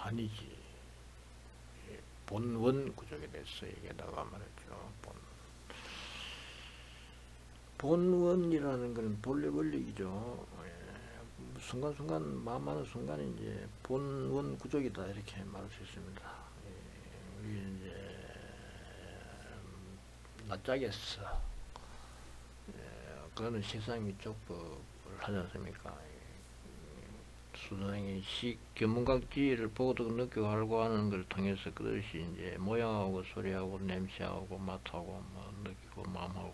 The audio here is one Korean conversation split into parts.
아니지. 본원 구족에 대해서 얘기하다가 말했죠. 본원이라는 것은 본래 원칙이죠. 순간순간 마음하는 순간에 이제 본원 구족이다 이렇게 말할 수 있습니다. 우리 이제 낯짝에서 그거는 세상미적법을 하지 않습니까? 수동의 견문각지를 보고도 느끼고 알고 하는 걸 통해서 그것이 이제 모양하고 소리하고 냄새하고 맛하고 뭐 느끼고 마음하고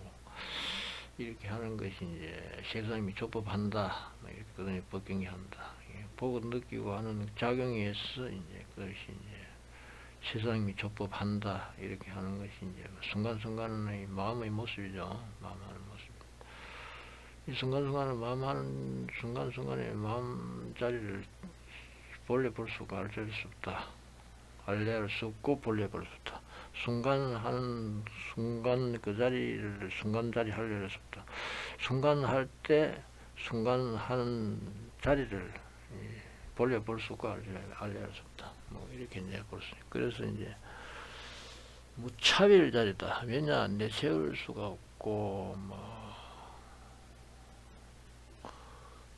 이렇게 하는 것이 이제 세상이 족법한다. 이렇게 그러니 법경이 한다. 보고 느끼고 하는 작용에 의해서 이제 그것이 이제 세상이 족법한다. 이렇게 하는 것이 이제 순간순간의 마음의 모습이죠. 마음하는 모습. 이 순간순간을 마음하는 순간순간의 마음자리를 본래 볼 수가 알릴 수 없다. 알릴 수 없고 본래 볼 수 없다. 순간 하는 순간 그 자리를 순간 자리 하려를 수 없다. 순간 할 때 순간 하는 자리를 본래 볼 수가 알릴 수 없다. 뭐 이렇게 이제 볼 수 있다. 그래서 이제 무차별 자리다. 왜냐 내세울 수가 없고 뭐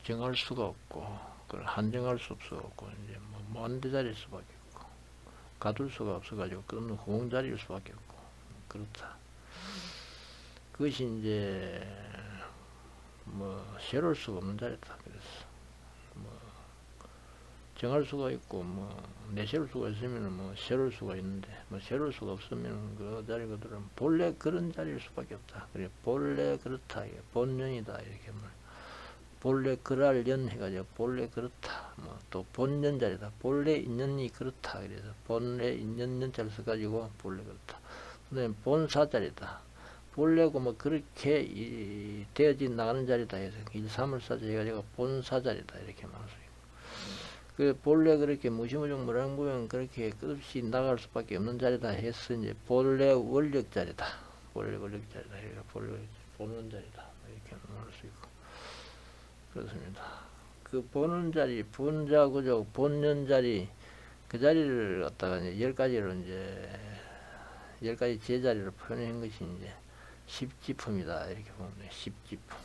정할 수가 없고 그걸 한정할 수 없고 이제 뭐 먼데 자리일 수밖에 없고 가둘 수가 없어가지고 그건 호응자리일 수밖에 없고 그렇다. 그것이 이제 뭐 세울 수가 없는 자리다. 그래서 뭐 정할 수가 있고 뭐 내세울 수가 있으면 뭐 세울 수가 있는데 뭐 세울 수가 없으면 그 자리 그들은 본래 그런 자리일 수밖에 없다. 그래 본래 그렇다. 본연이다 이렇게 말. 본래 그랄연 해가지고 본래 그렇다. 뭐 또 본연 자리다. 본래 인연이 그렇다. 그래서 본래 인연 자를 써가지고 본래 그렇다. 그다음에 본사 자리다. 본래고 뭐 그렇게 되어진 나가는 자리다 해서 일삼을사자 해가지고 본사 자리다 이렇게 말할 수 있고. 그 본래 그렇게 무시무중 무량무용 그렇게 끝없이 나갈 수밖에 없는 자리다 해서 이제 본래 원력 자리다. 본래 원력 자리다. 그러니까 본래 보는 자리다. 이렇게 말할 수 있고. 그렇습니다. 그 보는 자리, 본자구조, 본연 자리, 그 자리를 갖다가 이제 10가지로 이제 10가지 제자리로 표현한 것이 이제 십지품이다. 이렇게 보면 돼. 십지품.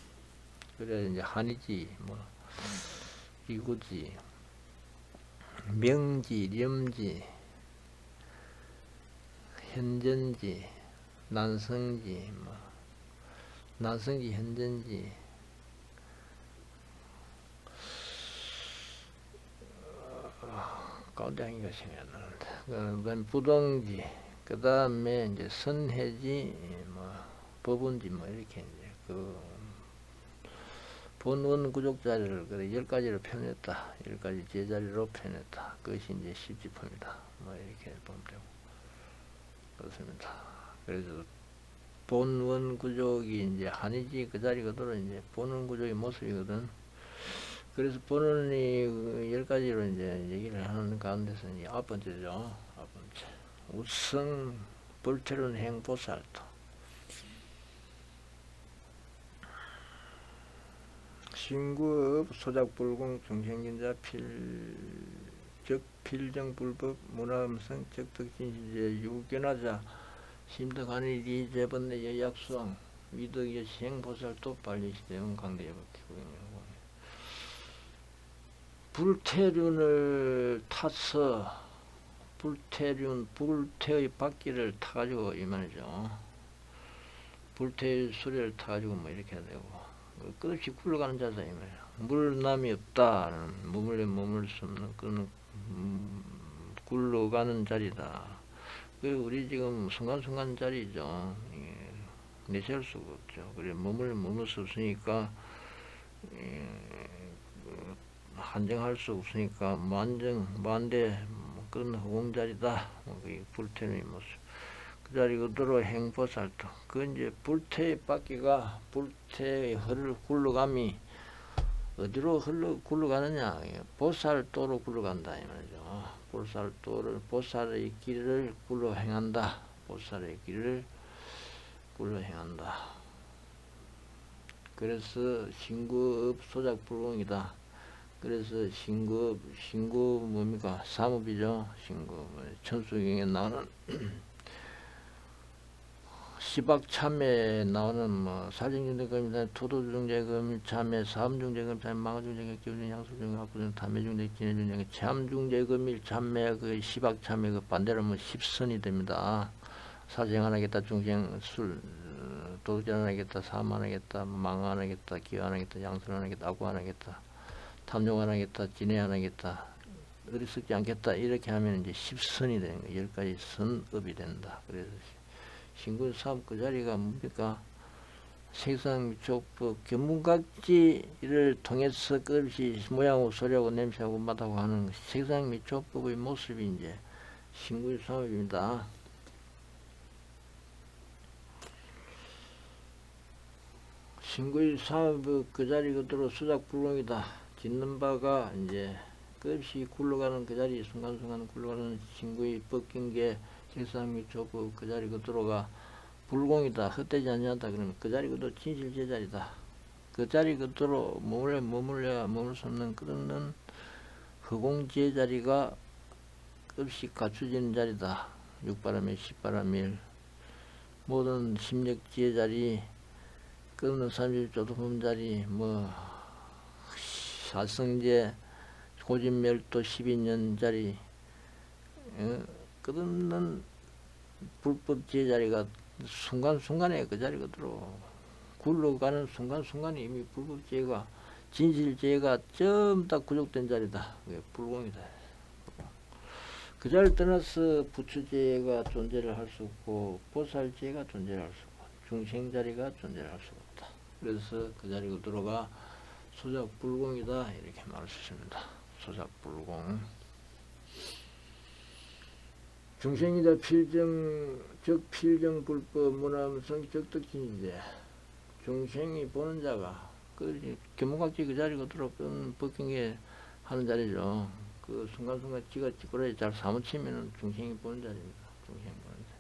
그래서 이제 한이지, 뭐, 이구지, 명지, 렴지, 현전지, 난성지, 뭐, 난성지, 현전지, 가운데 한 개가 생각이 안 나는데. 그건 부동지, 그 다음에 이제 선해지, 뭐, 법운지, 뭐, 이렇게 이제 그, 본원 구족자리를 10가지로 표현했다. 10가지 제자리로 표현했다. 그것이 이제 십지품이다. 뭐, 이렇게 보면 되고. 그렇습니다. 그래서 본원 구족이 이제 한이지 그 자리 그대로 이제 본원 구족의 모습이거든. 그래서 본원이 10가지로 이제 얘기를 하는 가운데서 이제 9번째죠. 9번째. 우성 불태론 행보살도. 신구업 소작불공 중생긴자 필정불법 문화음성 적덕진시제 유견하자 심덕하니 제번내 여약수왕 위덕여 시행보살도 빨리시대응 강대여법기고요. 불태륜을 타서 불태의 바퀴를 타가지고 이 말이죠. 불태의 수레를 타가지고 뭐 이렇게 해야 되고 끝없이 굴러가는 자다 이 말이야. 물남이 없다. 머물 수 없는 그런 굴러가는 자리다. 우리 지금 순간순간 자리죠. 내세울 수가 없죠. 그래 머물 수 없으니까 한정할 수 없으니까 만대 그런 허공자리다. 불태의 모습. 그 자리 그대로 행보살도. 그 이제 불태의 바퀴가 불태의 굴러감이 어디로 굴러가느냐? 보살도로 굴러간다 이 말이죠. 보살의 길을 굴러 행한다. 보살의 길을 굴러 행한다. 그래서 신구업 소작불공이다. 그래서 신급 뭡니까? 사무비죠. 신급. 천수경에 나오는 시박참에 나오는 뭐 사정중대금이다, 토도중대금일참에, 사음중대금일참에, 망가중대금, 기울중, 양수중, 합부중, 담배중대, 진해중대, 체함중대금일참에, 그 시박참에 그 반대로 뭐 십선이 됩니다. 사정 안 하겠다, 중생 술, 도둑질 안 하겠다, 사음 안 하겠다, 망 안 하겠다, 기여 안 하겠다, 양술 안 하겠다, 악구 안 하겠다, 탐욕 안 하겠다, 진해 안 하겠다, 어리석지 않겠다, 이렇게 하면 이제 십선이 되는 거예요. 10가지 선업이 된다. 그래서 신군 사업 그 자리가 뭡니까? 색상미촉법 견문각지를 통해서 끝없이 모양하고 소리하고 냄새하고 맛하고 하는 색상미촉법의 모습이 이제 신군 사업입니다. 신구의 사업 그 자리 그대로 수작불공이다. 짓는 바가 이제 끝없이 굴러가는 그 자리 순간순간 굴러가는 신구의 법경계 색상미촉법 그 자리 그대로가 불공이다. 헛되지 않냐다. 그러면 그 자리 그대로 진실 제자리다. 그 자리 그대로 머물 수 없는 그런 허공 제자리가 끝없이 갖춰지는 자리다. 육바람일, 십바람일 모든 심력 제자리 끊는 30조도품 자리 뭐 사성제 고진멸도 12년 자리 끝없는 불법 제자리가 순간순간에 그 자리 그대로 굴러가는 순간순간에 이미 불법제가 진실제가 전부 다 구족된 자리다. 그게 불공이다. 그 자리를 떠나서 부처제가 존재를 할 수 없고 보살제가 존재를 할 수 없고 중생자리가 존재를 할 수 없다. 그래서 그 자리 그대로가 소작불공이다. 이렇게 말할 수 있습니다. 소작불공. 중생이다 필정불법 문화음성 적득진이제 중생이 보는 자가 그 견문각지 그 자리 그대로 벗긴게 하는 자리죠. 그 순간순간 지가 찌그러지 잘 사무치면은 중생이 보는 자리입니다. 중생이 보는 자리.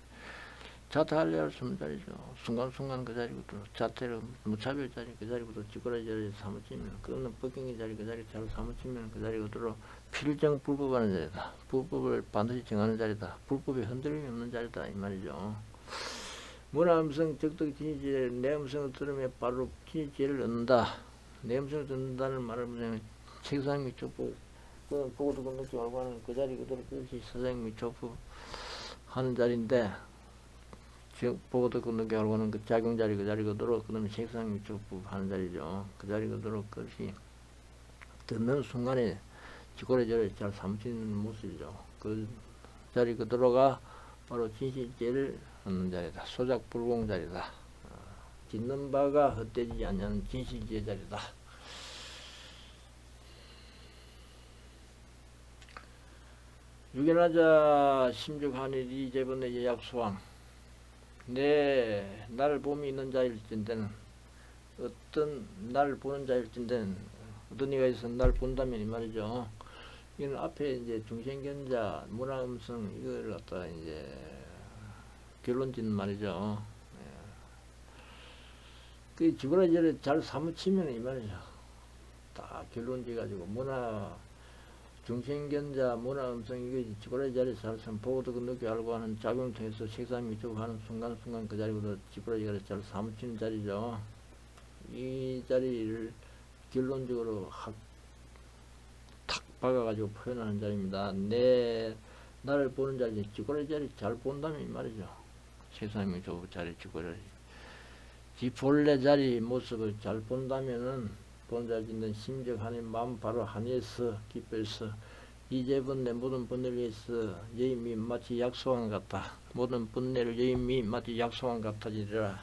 자타할래 할 수 없는 자리죠. 순간순간 그 자리 그대로 자태를 무차별 자리 그 자리 그대로 찌그러지 자리 사무치면 끊는 벗긴게 자리 그 자리 잘 사무치면 그 자리 그대로 필정 불법하는 자리다. 불법을 반드시 정하는 자리다. 불법에 흔들림이 없는 자리다. 이 말이죠. 문화음성 적덕 진지제 내 음성을 들으면 바로 진지제를 얻는다. 내 음성을 듣는다는 말을 무슨 책상 및 족보 보고 듣고 느끼고 알고 하는 그 자리 그대로 끝이 서장 및 족보 하는 자리인데 보고 듣고 느끼고 알고 하는 그 작용 자리 그 자리 그대로 그다음에 책상 및 족보 하는 자리죠. 그 자리 그대로 끝이 듣는 순간에 지고래저래 잘 삼치는 모습이죠. 그 자리 그대로가 바로 진실제를 얻는 자리다. 소작불공 자리다. 짓는 바가 헛되지 않는 진실제 자리다. 유견하자 심죽하니 이제번에 약소왕 내 나를 봄이 있는 자일진대는 어떤 나를 보는 자일진대는 어떤 이가 있어 나를 본다면 이 말이죠. 이는 앞에 이제 중생견자 문화음성 이걸 갖다 이제 결론 짓는 말이죠. 그 지구라지를 잘 사무치면 이 말이죠. 다 결론 지가지고 중생견자 문화음성 이거 지구라지를 잘 보고 듣고 느끼고 알고 하는 작용을 통해서 색상 미치고 하는 순간순간 그 자리보다 지구라지를 잘 사무치는 자리죠. 이 자리를 결론적으로 탁 박아가지고 표현하는 자리입니다. 나를 보는 자리, 지구라지 자리 잘 본다면 이 말이죠. 세상이 저 자리 지구라지. 지 본래 자리 모습을 잘 본다면은 본자 짓는 심적 하늘 마음 바로 하늘에서 기뻐서 이제번 내 모든 번뇌를 위해서 여임이 마치 약소한 같다. 모든 번뇌를 여임이 마치 약소한 같아지리라.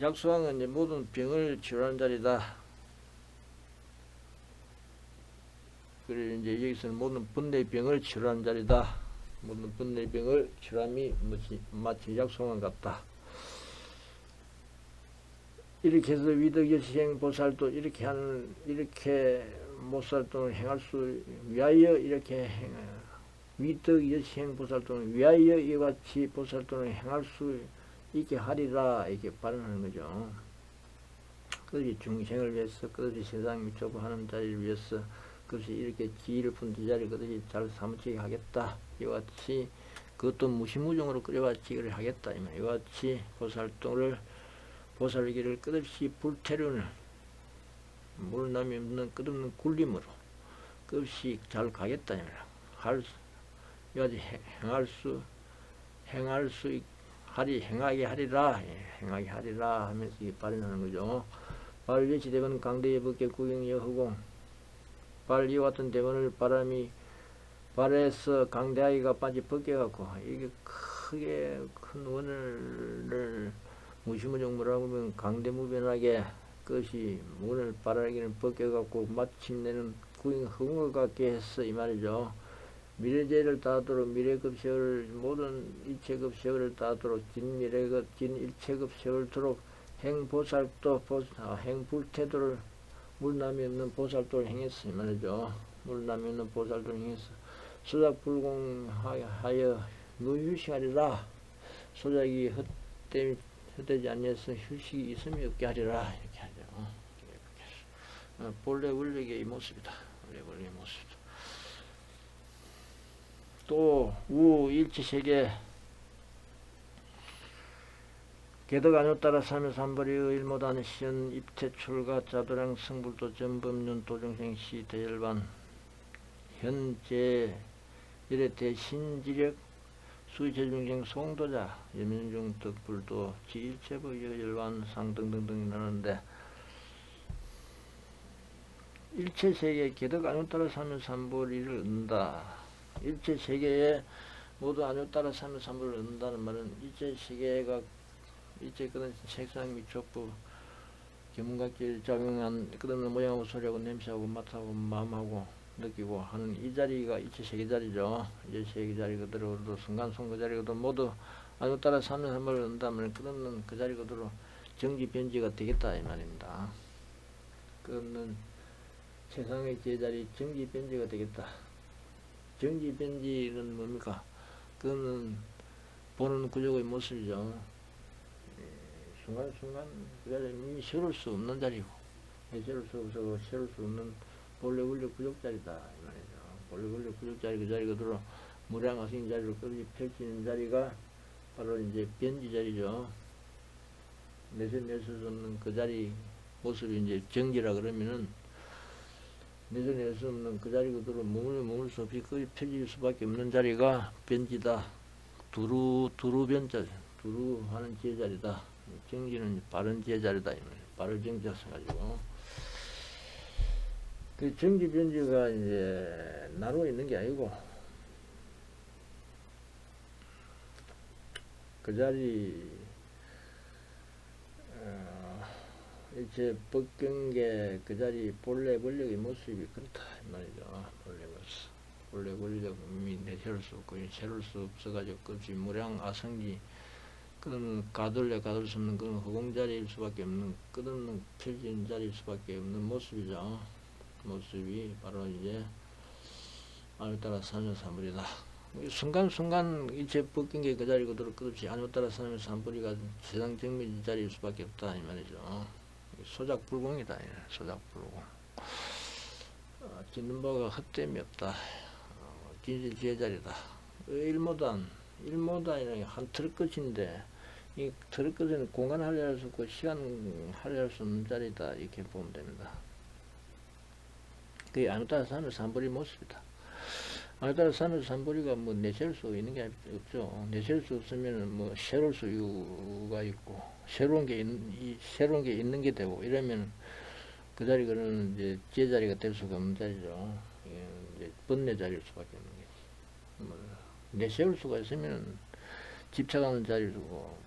약소한은 이제 모든 병을 치료하는 자리다. 그래 이제 여기서는 모든 번뇌 병을 치료하는 자리다. 모든 번뇌 병을 치료함이 마치 약소한 같다. 이렇게 해서 위덕여시행 보살도 이렇게 모살도는 행할 수 위하여 이렇게 위덕여시행 보살도는 위하여 이같이 보살도는 행할 수 있게 하리라 이렇게 발언하는 거죠. 그것이 중생을 위해서 그것이 세상 미쳐고 하는 자리를 위해서 그것이 이렇게 지혜를 푼 제자리 그것이 잘 사무치게 하겠다. 이와 같이 그것도 무시무종으로 끓여와 지혜를 하겠다. 이와 같이 보살동을 보살기를 끝없이 불태우는 물남이 없는 끝없는 굴림으로 끝없이 잘 가겠다. 행할 수 행하게 하리라. 행하게 하리라 하면서 발언하는 거죠. 발예시 대번 강대의 법계 구경여 허공 발 이와 같은 대본을 바람이 발에서 강대하기가 빠지 벗겨갖고 이게 크게 큰 원을 무시무종 뭐라고 하면 강대무변하게 그것이 문을 바라기는 벗겨갖고 마침내는 구경 허공을 갖게 했어 이 말이죠. 미래제를 다하도록 미래급 세월을 모든 일체급 세월을 다하도록 진미래급 진일체급 세월토록 행보살도 행불태도를 물남이 없는 보살도를 행했어 이 말이죠. 물남이 없는 보살도를 행했어. 소작불공하여 무휴식하리라. 소작이 헛되지 아니해서 휴식이 있음이 없게 하리라. 이렇게 하죠. 본래 원력의 이 모습이다. 본래 원력의 모습이다. 또 우일치세계 개덕 안요 따라 살며 삼벌이의 일모단 시연 입태출가 자도량 승불도 전범륜 도중생 시 대열반 현재 일회 대신지력 수의체중생 송도자 예민중 덕불도 지일체부 열반 상 등등등이 나오는데 일체세계 개덕 안요 따라 살며 삼벌이를 얻는다. 일체세계에 모두 안요 따라 살며 삼벌을 얻는다는 말은 일체세계가 일체 그런 색상 및 족부 견문각질 작용한 끝없는 모양하고 소리하고 냄새하고 맛하고 마음하고 느끼고 하는 이 자리가 일체세계 자리죠. 일체세계 자리 그대로도 순간송 그 자리 그대로 모두 안요 따라 살며 삼벌을 얻는다면 끝없는 그 자리 그대로 정지변지가 되겠다 이 말입니다. 끝없는 세상의 제자리 정지변지가 되겠다. 정지변지는 뭡니까? 그거는 보는 구조의 모습이죠. 순간순간 그 자리는 세울 수 없는 자리고 세울 수 없어서 세울 수 없는 본래 원력 구족자리다 이 말이죠. 본래 원력 구족자리 그 자리 그대로 무량하신 자리로 끝이 펼치는 자리가 바로 이제 변지 자리죠. 내서 없는 그 자리 모습이 이제 정지라 그러면은 내서 수 없는 그 자리 그대로 머물 수 없이 끝이 펼칠 수밖에 없는 자리가 변지다. 두루 변자 두루 하는 제자리다. 정지는 바른 제자리다. 바를 정자 써가지고 그 정지 변지가 이제 나누어 있는 게 아니고 그 자리 이제 법경계 그 자리 본래 권력의 모습이 그렇다 이 말이죠. 본래 모습 본래 권력이 내세울 수 없고 세울 수 없어가지고 끝이 무량 아성기 그런 가둘래 가둘 수 없는 그런 허공자리일 수밖에 없는 끝없는 펼진 자리일 수밖에 없는 모습이죠. 모습이 바로 이제 안요 따라 살며 삼불이다. 순간순간 일체 벗긴게 그 자리 그대로 끝없이 안요 따라 살며 삼불이가 세상 정밀 자리일 수밖에 없다 이 말이죠. 소작불공이다. 소작불공. 짓는 바가 헛됨이 없다. 진실 제자리다. 일모단이라는 게 한 틀 끝인데 이 틀 끝에는 공간 할애할 수 없고 시간 할애할 수 없는 자리다 이렇게 보면 됩니다. 그게 안요 따라 살며 삼불이 모습이다. 안요 따라 살며 삼불이가 뭐 내세울 수 있는 게 없죠. 내세울 수 없으면 뭐 새로울 수가 있고 새로운 게 있는 게 되고 이러면 그 자리 그러는 이제 제자리가 될 수가 없는 자리죠. 이제 번뇌 자리일 수밖에 없는 게. 뭐 내세울 수가 있으면 집착하는 자리고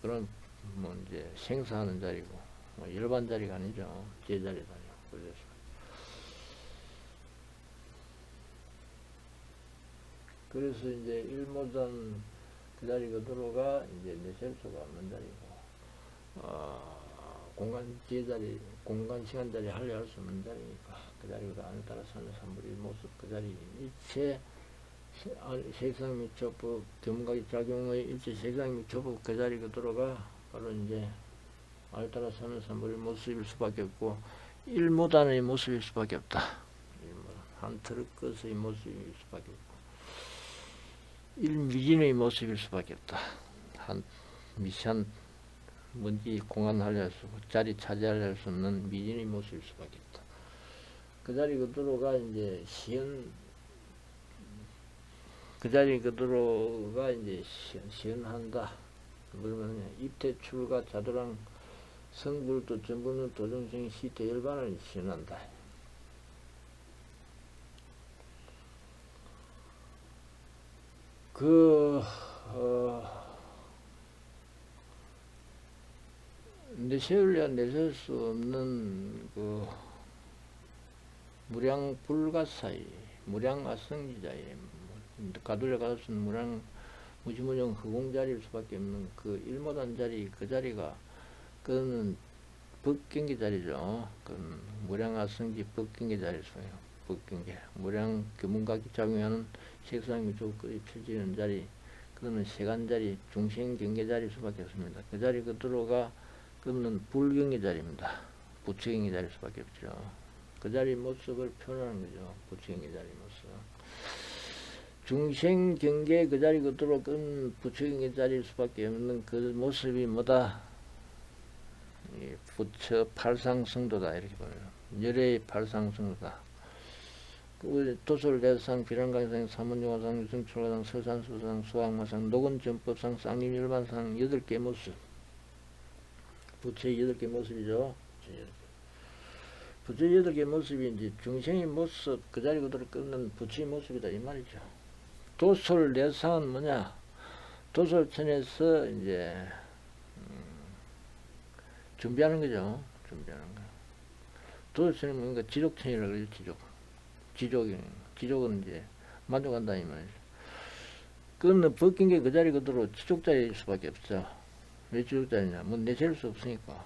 그런 뭐 이제 생사하는 자리고 뭐 일반 자리가 아니죠. 제자리다. 그래서 이제 일모단 그 자리 그대로가 이제 내세울 수가 없는 자리고 공간 제자리 공간 시간 자리 할애할 수 없는 자리니까 그 자리보다 안에 따라 사는 삼불의 모습 그 자리 일체 색상 및 조법 견문각의 작용의 일체 색상 및 조법 그 자리 그대로가 바로 이제 안에 따라 사는 삼불의 모습일 수밖에 없고 일모단의 모습일 수밖에 없다. 일모단. 한 트럭것의 모습일 수밖에 없고 일미진의 모습일 수밖에 없다. 한 미세한 먼지 공간하려 수 자리 차지하려 수 없는 미진의 모습일 수밖에 없다. 그 자리 그대로가 이제 그 자리 그대로가 이제 시연한다. 그러면 입태 출가 자도랑 성불도 전부는 도정성 시태 열반을 시연한다. 내세울려 내세울 수 없는 무량 불가사의 무량아성지자의 가두려 가둘 수 있는 무량 무지무정 허공자리일 수밖에 없는 그 일못한 자리 그 자리가 그는 법경계 자리죠. 그건 무량아성지 법경계 자리일 수예요. 법경계 무량 교문각이 작용하는 색상유조거리 펼치는 자리 그거는 세간 자리 중생 경계 자리일 수밖에 없습니다. 그 자리 그대로가 그러면 불경계 자리입니다. 부처경계 자리일 수밖에 없죠. 그 자리 모습을 표현하는 거죠. 부처경계 자리 모습. 중생 경계 그 자리 그대로 끈 부처경계 자리일 수밖에 없는 그 모습이 뭐다? 부처 팔상성도다 이렇게 보면 열의 팔상성도다. 도솔대상 비랑강상 사문용화상 유성출가상 설산수상 수학마상 녹은전법상 쌍림열반상 8개 모습 부처의 8개 모습이죠. 부처의 8개 모습이 이제 중생의 모습 그 자리 그대로 끊는 부처의 모습이다 이 말이죠. 도솔내상은 뭐냐? 도솔천에서 이제 준비하는 거죠. 준비하는 거. 도솔천이 뭔가 지족천이라고 그러죠. 지족은 이제 만족한다 이 말이죠. 그거는 벗긴 게 그 자리 그대로 지족자리일 수밖에 없죠. 왜 지족자리냐? 뭐 내세울 수 없으니까.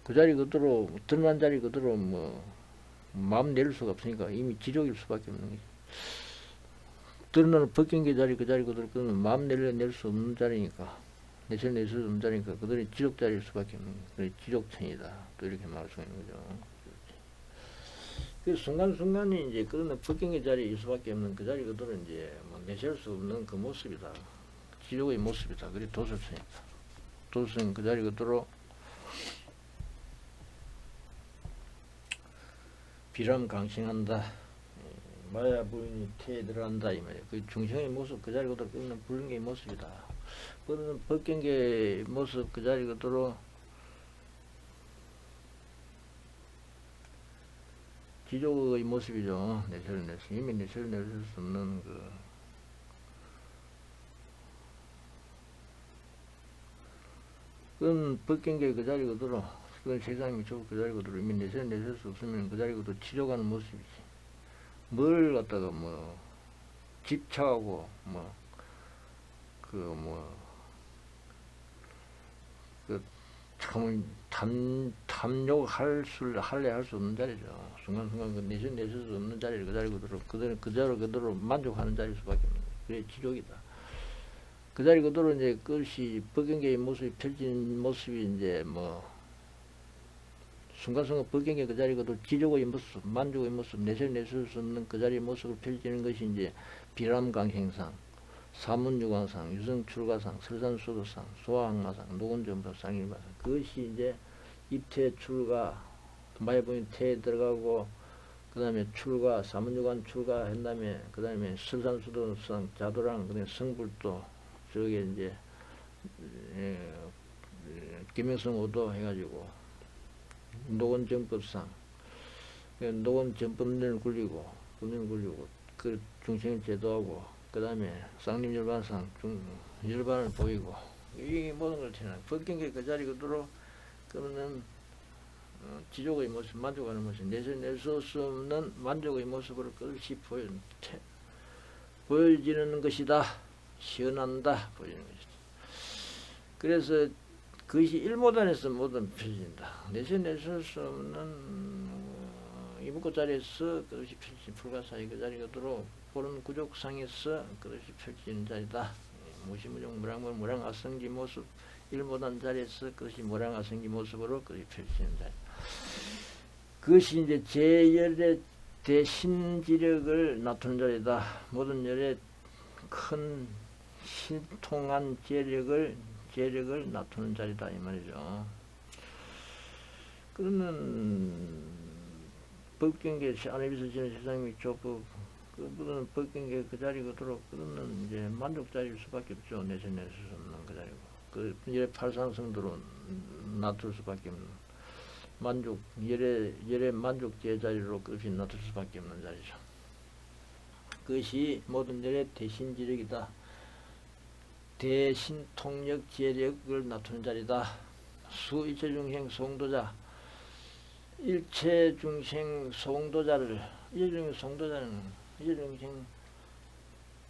그 자리 그대로 드러난 자리 그대로 뭐 마음 내릴 수가 없으니까 이미 지족일 수밖에 없는 거지. 드러나는 벗긴 게 자리 그 자리 그대로 그러면 마음 낼 수 없는 자리니까 내세울 수 없는 자리니까 그들이 지족자리일 수밖에 없는 거지. 그래 지족천이다. 또 이렇게 말할 수가 있는 거죠. 그 순간순간이 이제 그런 벗경의 자리일 수밖에 없는 그 자리 그대로 이제 뭐 내세울 수 없는 그 모습이다. 지족의 모습이다. 그게 도솔천이다. 도솔천 그 자리 그대로 비람 강신한다. 마야 부인이 태에 들어간다 이 말이야. 그 중생의 모습 그 자리 그대로 끊는 불경의 모습이다. 그런 벗경의 모습 그 자리 그대로 지족의 모습이죠. 내세울 이미 내세울 수 없는 그건 벗경계 그 자리 그대로 그건 세상이 미쳐 그 자리 그대로 이미 내세울 수 없으면 그 자리 그대로 지족하는 모습이지. 뭘 갖다가 뭐 집착하고 참 할래 할 수 없는 자리죠. 순간순간 그 내세울 수 없는 자리를 그 자리 그대로 만족하는 자리일 수밖에 없는 거예요. 그게 지족이다. 그 자리 그대로 이제 그것이 법경계의 모습이 펼친 모습이 이제 뭐 순간순간 법경계 그 자리 그대로 지족의 모습, 만족의 모습, 내세울 수 없는 그 자리의 모습을 펼치는 것이 이제 비람강행상, 사문유광상, 유성출가상, 설산수도상, 소화항마상, 녹은전법상, 일마상 그것이 이제 입태 출가, 마야부인 태에 들어가고 그 다음에 출가, 사문유관 출가 한 다음에 그 다음에 설산수도상, 자도랑 그 다음에 성불도 저게 이제 김영성 오도 해가지고 녹은전법상 녹은전법론을 굴리고 그 중생을 제도하고 그 다음에 쌍림열반상 열반을 보이고 이 모든 걸 지나 벗긴게 그 자리 그대로 그러면 지족의 모습 만족하는 모습 내세울 수 없는 만족의 모습으로 그것이 보여지는 것이다. 시원한다 보이는 것이다. 그래서 그것이 일모단에서 모든 펼쳐진다. 내세울 수 없는 이목구 자리에서 그것이 펼쳐진 불가사의 그 자리 그대로 보는 구족상에서 그것이 펼쳐지는 자리다. 무시무정 무량아성지 모습 일모단 자리에서 그것이 무량아성지 모습으로 그것이 펼쳐지는 자리. 그것이 이제 제열의 대신지력을 나타낸 자리다. 모든 열의 큰 신통한 재력을 나타낸 자리다 이 말이죠. 그러면 법경계 안에서 지는 세상 및 족법 그분은 법경계 그 자리 그대로 그러면 이제 만족자리일 수밖에 없죠. 내세낼 수 없는 그 자리고 그 열의 팔상성도로 놔둘 수밖에 없는 만족 열의 만족 제자리로 끝이 놔둘 수밖에 없는 자리죠. 그것이 모든 열의 대신지력이다. 대신통력 재력을 나타낸 자리다. 수일체중생 송도자 일체중생 송도자를 일체중생 송도자는 일체중생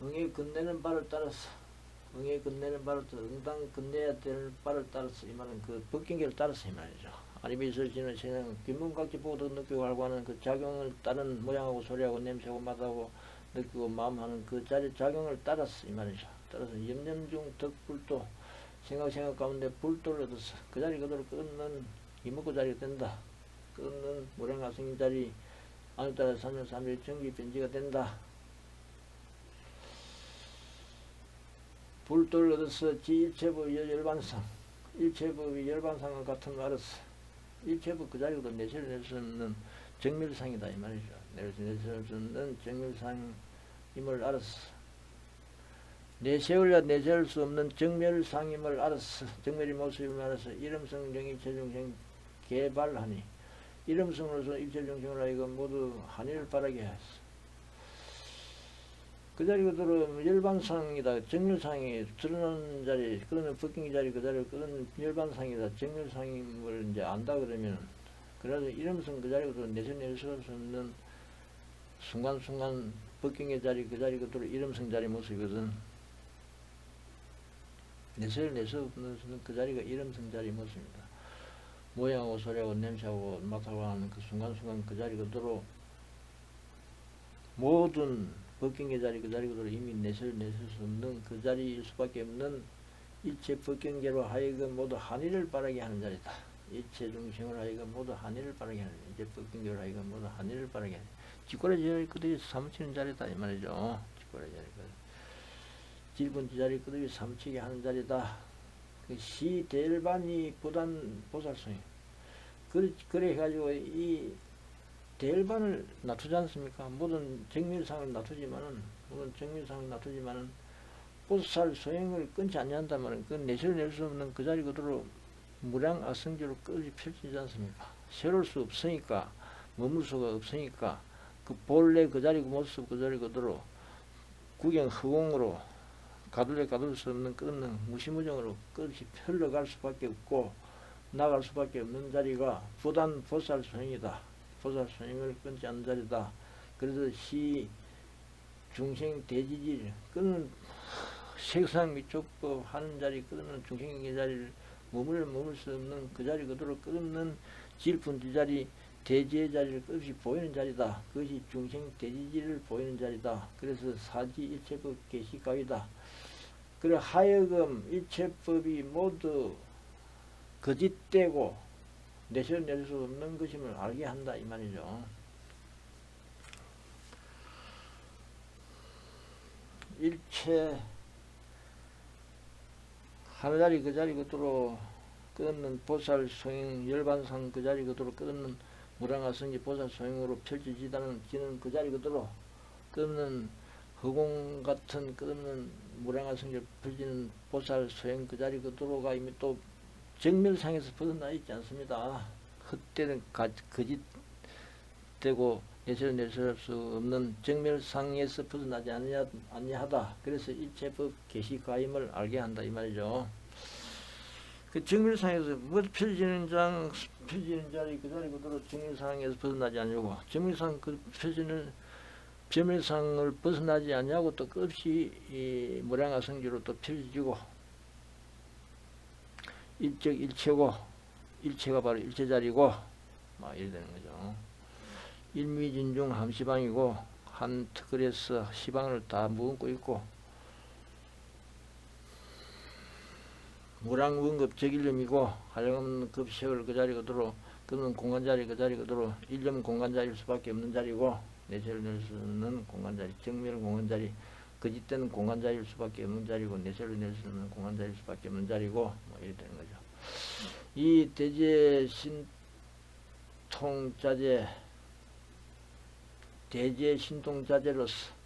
응에 건네는 바를 따라서 응에 건네는 바를 따라서 응당 건네야 될 바를 따라서 이 말은 그 법경계를 따라서 이 말이죠. 아니비설 지는 세상 빈문각지 보고도 느끼고 알고 하는 그 작용을 따른 모양하고 소리하고 냄새하고 맛하고 느끼고 마음하는 그 자리 작용을 따라서 이 말이죠. 따라서 염념중 덕불도 생각 가운데 불도를 얻어서 그 자리 그대로 끊는 이목구 자리가 된다. 끊는 무량하승 자리 안에 따라 3년 3일 정기 변지가 된다. 불도를 얻어서 지일체법의 열반상 일체법의 열반상과 같은 거 알았어. 일체법 그 자리도 내세를 낼 수 없는 정밀상이다 이 말이죠. 내세를 낼 수 없는 정밀상임을 알았어. 내세울려 내세울 수 없는 정멸상임을 알았어. 정멸의 모습임을 알아서 이름성 정의체중생 개발하니 이름성으로서 일체중생을 하여금 모두 한일을 바라게 하였어. 그 자리 그대로 열반상이다. 정멸상이 드러나는 자리 그러면 법경의 자리 그 자리 그런 열반상이다. 정멸상임을 이제 안다 그러면 그래서 이름성 그 자리 그대로 내세낼 수 없는 순간순간 법경의 자리 그 자리 그대로 이름성 자리 모습이거든. 내세를 낼 수 없는 그 자리가 이름성 자리 모습입니다. 모양하고 소리하고 냄새하고 맛하고 하는 그 순간순간 그 자리 그대로 모든 법경의 자리 그 자리 그대로 이미 내세를 낼 수 없는 그 자리일 수밖에 없는 일체 법경계로 하여금 모두 한일을 바라게 하는 자리다. 일체 중생을 하여금 모두 한일을 바라게 하는 일체 법경계로 하여금 모두 한일을 바라게 하는 직고래 자리 그들이 사무치는 자리다 이 말이죠. 직고래 자리 질분 자리 그들이 사무치게 하는 자리다. 그 시대일반이 부단 보살성이 그래 해가지고 이 대일반을 놔두지 않습니까? 모든 정밀상을 놔두지만은 보살 소행을 끊지 않는다면 그 내세를 낼 수 없는 그 자리 그대로 무량악성지로 끝이 펼치지 않습니까? 새로울 수 없으니까 머물 수가 없으니까 그 본래 그 자리 모습 그 자리 그대로 구경 허공으로 가둘 수 없는 끊는 무시무정으로 끝이 흘러갈 수밖에 없고 나갈 수밖에 없는 자리가 부단 보살 소행이다. 보살 소행을 끊지 않는 자리다. 그래서 시 중생 대지질 끊는 색상 미촉법 하는 자리 끊는 중생의 자리를 머물 수 없는 그 자리 그대로 끊는 질푼 자리 대지의 자리를 끝없이 보이는 자리다. 그것이 중생 대지질을 보이는 자리다. 그래서 사지 일체법 계시가위다. 그래 하여금 일체법이 모두 거짓되고 내세낼 수 없는 것임을 알게 한다 이 말이죠. 일체 하늘자리 그 자리 그대로 끝없는 보살 소행 열반상 그 자리 그대로 끝없는 무량하성지 보살 소행으로 펼쳐지다는 지는 그 자리 그대로 끝없는 허공 같은 끝없는 무량하성지 펼치는 보살 소행 그 자리 그대로가 이미 또 정멸상에서 벗어나 있지 않습니다. 헛되는 거짓되고 내세를 낼 수 없는 정멸상에서 벗어나지 아니하다. 그래서 일체법 계시가임을 알게 한다 이 말이죠. 그 정멸상에서 뭐 펼치는 자리 그 자리 그대로 정멸상에서 벗어나지 않냐고 정멸상 그 펼치는 정멸상을 벗어나지 않냐고 또 끝없이 이 무량하성지로 또 펼쳐지고 일적 일체고 일체가 바로 일체자리고 막 이래 되는 거죠. 일미진중 함시방이고 한 특글에서 시방을 다 머금고 있고 무량원급 적일념이고 한량없는 급색을 그 자리 그대로 그는 공간자리 그 자리 그대로 일념 공간자리일 수밖에 없는 자리고 내세를 낼 수 없는 공간자리, 정멸 공간자리, 거짓된 공간자리일 수밖에 없는 자리고 내세를 낼 수 없는 공간자리일 수밖에 없는 자리고 뭐 이렇게 되는 거죠. 이 대제 신통자재, 대제 신통자재로서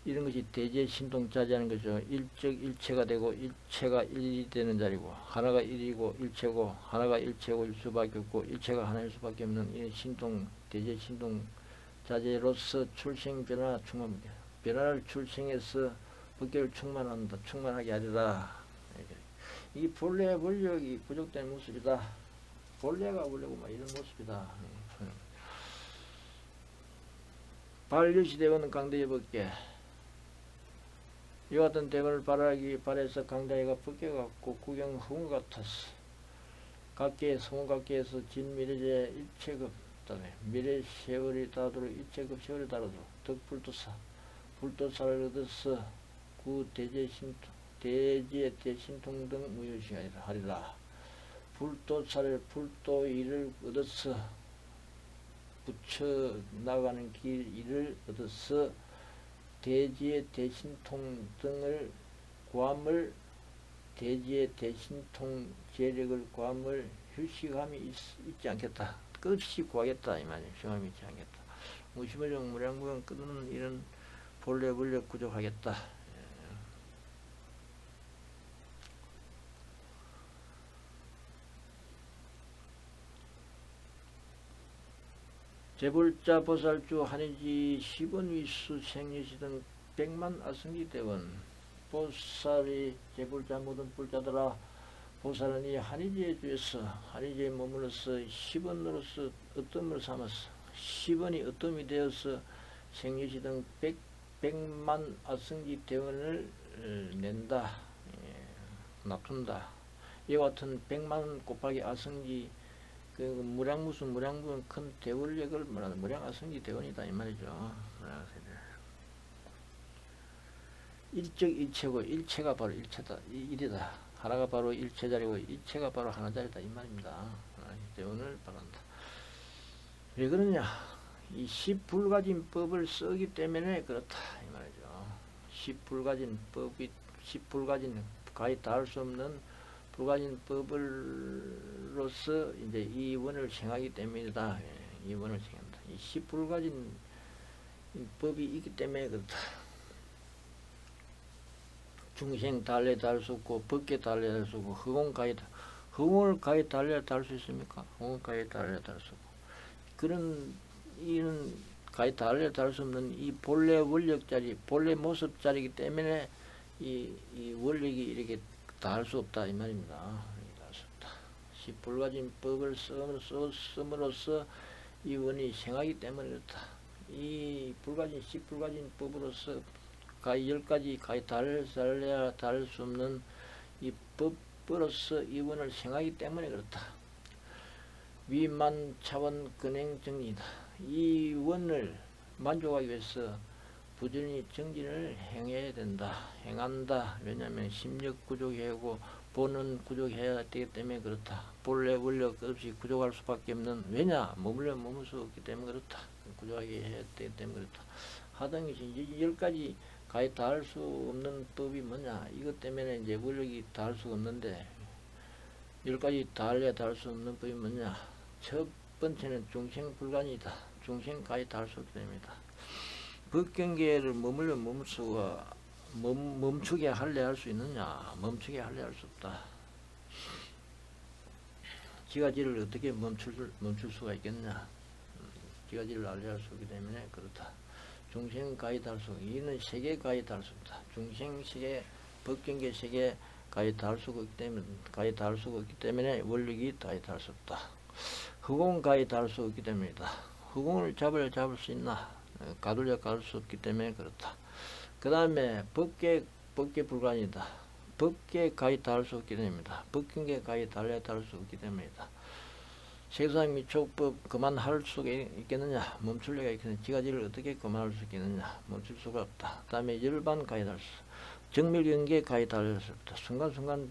이런 것이 대제 신통자재하는 거죠. 일적 일체가 되고 일체가 일이 되는 자리고 하나가 일이고 일체고 하나가 일체고 일 수밖에 없고 일체가 하나일 수밖에 없는 이 신통 대제 신통자재로서 출생 변화 충만합니다. 변화를 출생해서 법계를 충만한다. 충만하게 하리라. 이 본래 원력이 부족된 모습이다. 본래가 원래고 막 이런 모습이다. 반려시대원은 강대의 법계. 이 같은 대원을 바라서 강대가 벗겨갖고 구경 흥 같았어. 각계의 성각계에서 진미래제 일체급 다음에 미래 세월이 다도록 일체급 세월이 다르도록 덕불도사 불도사를 얻어서 구 대제 대신통 등 무효시하리라. 불도사를 불도 일을 얻어서 붙여 나가는 길 일을 얻어서 대지의 대신통 등을 구함을 대지의 대신통 재력을 구함을 휴식함이 있지 않겠다. 끝이 구하겠다 이 말이에요. 휴식함이 있지 않겠다. 무시무정 무량무경 끊는 이런 본래 원력 구족하겠다. 재불자 보살주 한의지 10원 위수 생리시 등 100만 아승기 대원 보살이 재불자 모든 불자들아 보살은 이 한의지에 주에서 한의지에 머물러서 10원으로서 어뜸을 삼아서 10원이 어뜸이 되어서 생리시 등 100만 아승기 대원을 낸다. 납둔다. 이와 같은 100만 곱하기 아승기 그 무량무는 큰 대원력을 말하는 무량아성지 대원이다 이 말이죠. 일적 일체고 일체가 바로 일체다. 일이다. 하나가 바로 일체 자리고 일체가 바로 하나 자리다 이 말입니다. 대원을 바란다. 왜 그러냐? 이 십불가진법을 쓰기 때문에 그렇다 이 말이죠. 십불가진 가히 닿을 수 없는 불가진 법으로서 이제 이 원을 생하기 때문이다. 이 원을 생한다. 이 십불가진 법이 있기 때문에 그렇다. 중생 달래 달 수 없고 법계 달래 달 수 없고 허공을 가히 달래 달 수 있습니까? 허공을 가히 달래 달 수 없고 그런 이는 가히 달래 달 수 없는 이 본래 원력자리, 본래 모습자리이기 때문에 이 원력이 이렇게 닿을 수 없다 이 말입니다. 닿을 수 없다. 십불가진 법을 씀으로써 이 원이 생하기 때문에 그렇다. 이 십불가진 법으로서 가히 10가지 가히 닿을 수 없는 이 법으로서 이 원을 생하기 때문에 그렇다. 위만 차원 근행 정리다. 이 원을 만족하기 위해서 부지런히 정진을 행해야 된다. 행한다. 왜냐하면 심력 구족해야 하고 본은 구족해야 되기 때문에 그렇다. 본래 원력 없이 구족할 수밖에 없는 왜냐? 머물 수 없기 때문에 그렇다. 구족하게 해야 되기 때문에 그렇다. 하던 것이 이제 10가지 가히 닿을 수 없는 법이 뭐냐? 이것 때문에 이제 원력이 닿을 수가 없는데 10가지 닿을 수 없는 법이 뭐냐? 첫 번째는 중생불간이다. 중생 가히 닿을 수 없기 때문이다. 법경계를 머물 수가 멈추게 할래 할 수 있느냐? 멈추게 할래 할 수 없다. 지가지를 어떻게 멈출 수가 있겠냐? 지가지를 알려 할 수 없기 때문에 그렇다. 중생 가히 닿을 수, 이는 세계 가히 닿을 수 없다. 중생 세계, 법경계 세계 가히 닿을 수가 없기 때문에 원력이 가히 닿을 수 없다. 허공 가히 닿을 수 없기 때문이다. 허공을 잡을 수 있나? 가둘려 갈 수 없기 때문에 그렇다. 그 다음에 법계 불간이다. 법계 가히 닿을 수 없기 때문이다. 법경계 가히 닿을 수 없기 때문이다. 세상 미촉법 그만할 수가 있겠느냐? 멈출 리가 있겠느냐? 지가지를 어떻게 그만할 수 있겠느냐? 멈출 수가 없다. 그 다음에 열반 가히 닿을 수 없다. 정밀경계 가히 닿을 수 없다. 순간순간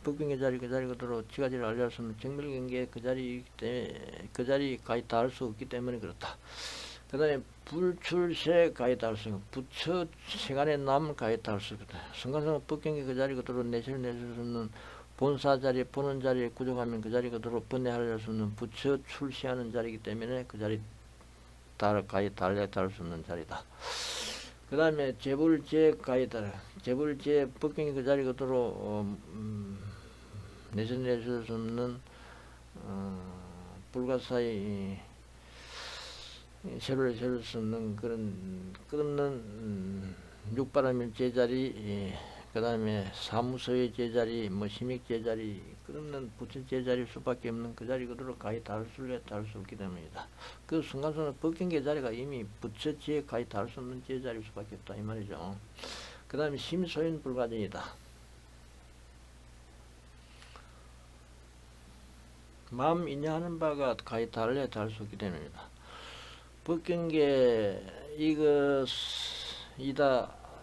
법경계 자리 그 자리 그대로 지가지를 알려할 수 없는 정멸경계 그 자리 때문에 그 자리 가히 닿을 수 없기 때문에 그렇다. 그 다음에 불출세 가히 닿을 수 없고 부처 세간의 남 가히 닿을 수 없다. 순간순간 법경계 그 자리 그대로 내실 내실 수 없는 본사 자리에 보는 자리에 구족하면 그 자리 그대로 번뇌할 수 없는 부처 출시하는 자리이기 때문에 그 자리 가히 닿을 수 없는 자리다. 그 다음에 재불제 가히 닿을 재불제 법경계 그 자리 그대로 내실 내실 수 없는 불가사의 세를 세울 수 없는 그런 끝없는 육바라밀 제자리, 그 다음에 사무소의 제자리, 뭐 심익 제자리, 끝없는 부처 제자리일 수밖에 없는 그 자리 그대로 가히 닿을 수 없기 때문이다. 그 순간순간 법경계 자리가 이미 부처지에 가히 닿을 수 없는 제자리일 수밖에 없다 이 말이죠. 그 다음에 심소인 불가진이다. 마음 인양하는 바가 가히 닿을 수 없기 때문이다. 법경계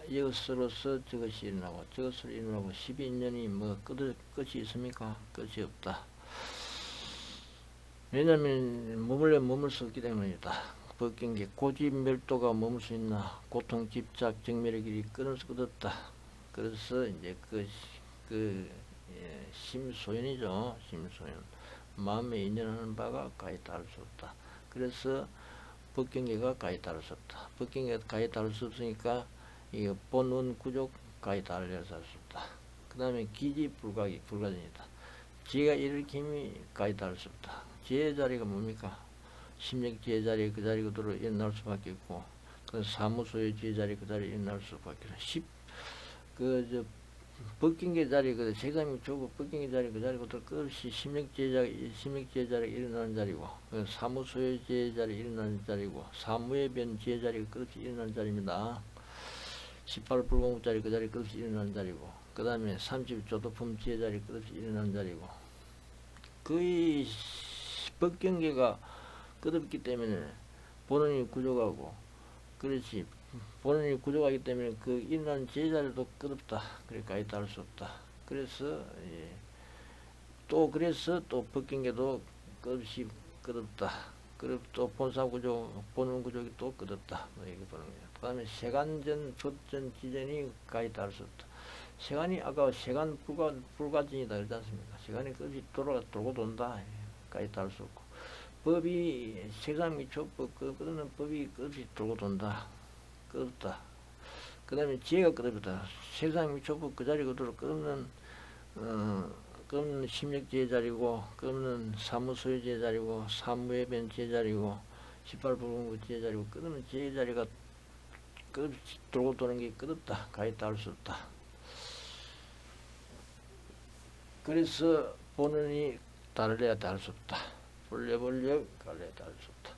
이것으로서 저것이 일어나고 저것을 일어나고 12인연이 뭐 끝이 있습니까? 끝이 없다. 왜냐하면 머물 수 없기 때문이다. 법경계 고집 멸도가 머물 수 있나? 고통 집착 정멸의 길이 끊을 수 없다. 그래서 이제 심소연이죠. 심소연. 마음에 인연하는 바가 가히 닿을 수 없다. 그래서 법경계가 가히 닿을 수 없다. 법경계가 가히 닿을 수 없으니까 이 본원 구족 가히 닿을 수 없다. 그 다음에 기지 불가진이다. 지혜가 일으킴이 가히 닿을 수 없다. 지혜의 자리가 뭡니까? 심력 지혜 자리 그 자리 그대로 일어날 수밖에 없고, 그 사무소의 지혜 자리 그 자리 일어날 수밖에 없고, 법경계 자리 그 세상이 조고 법경계 자리 그 자리 그대로 끝없이 심력 지혜 자리 일어나는 자리고, 그 사무소의 지혜 자리 일어나는 자리고, 사무의 변 지혜 자리가 끝없이 일어나는 자리입니다. 18불공부 자리 그 자리 끝없이 일어나는 자리고, 그 다음에 30조도품 지혜 자리 끝없이 일어나는 자리고, 거의 법경계가 끝없기 때문에 본원이 구족하고, 그렇지 본원이 구족하기 때문에 그 일어나는 지혜 자리도 끝없다. 그러니까 가히 닿을 수 없다. 그래서 또 법경계도 끝없이 끝없다. 그리고 또 본원 구족이 또 끝없다. 뭐 이렇게 보는 거예요. 그 다음에 세간전, 법전, 지전이 가히 닿을 수 없다. 세간이 아까 세간 불가진이다 그러지 않습니까? 세간이 끝이 돌고 돈다. 가히 닿을 수 없고. 법이 세상 미초법, 끝없는 법이 끝이 돌고 돈다. 끝없다. 그 다음에 지혜가 끝없다. 세상 미초법 그 자리 그대로 끝없는 심력 지혜 자리고, 끝없는 사무소의 지혜 자리고, 사무의 변 지혜 자리고, 18불공부 지혜 자리고, 끝없는 지혜 자리가 끝없이 돌고 도는 게 끝없다. 가히 닿을 수 없다. 그래서 본원이 다르려야 닿을 수 없다. 본래본력 갈래야 닿을 수 없다.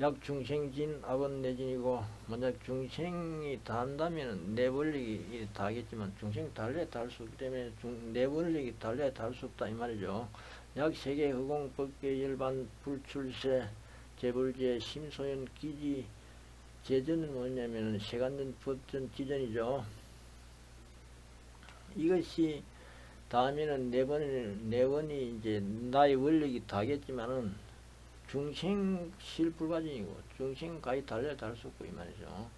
약중생진 악원내진이고, 만약 중생이 다한다면 내본력이 다하겠지만 중생이 달래야 닿을 수 없기 때문에 내본력이 달래야 닿을 수 없다 이 말이죠. 약세계 허공 법계 열반 불출세 재불제 심소연 기지 제전은 뭐냐면 세간전 법전 지전이죠. 이것이 다음에는 네 번이 이제 나의 원력이 다겠지만은 중생 실불가진이고 중생 가히 달려야 닿을 수 없고 이 말이죠.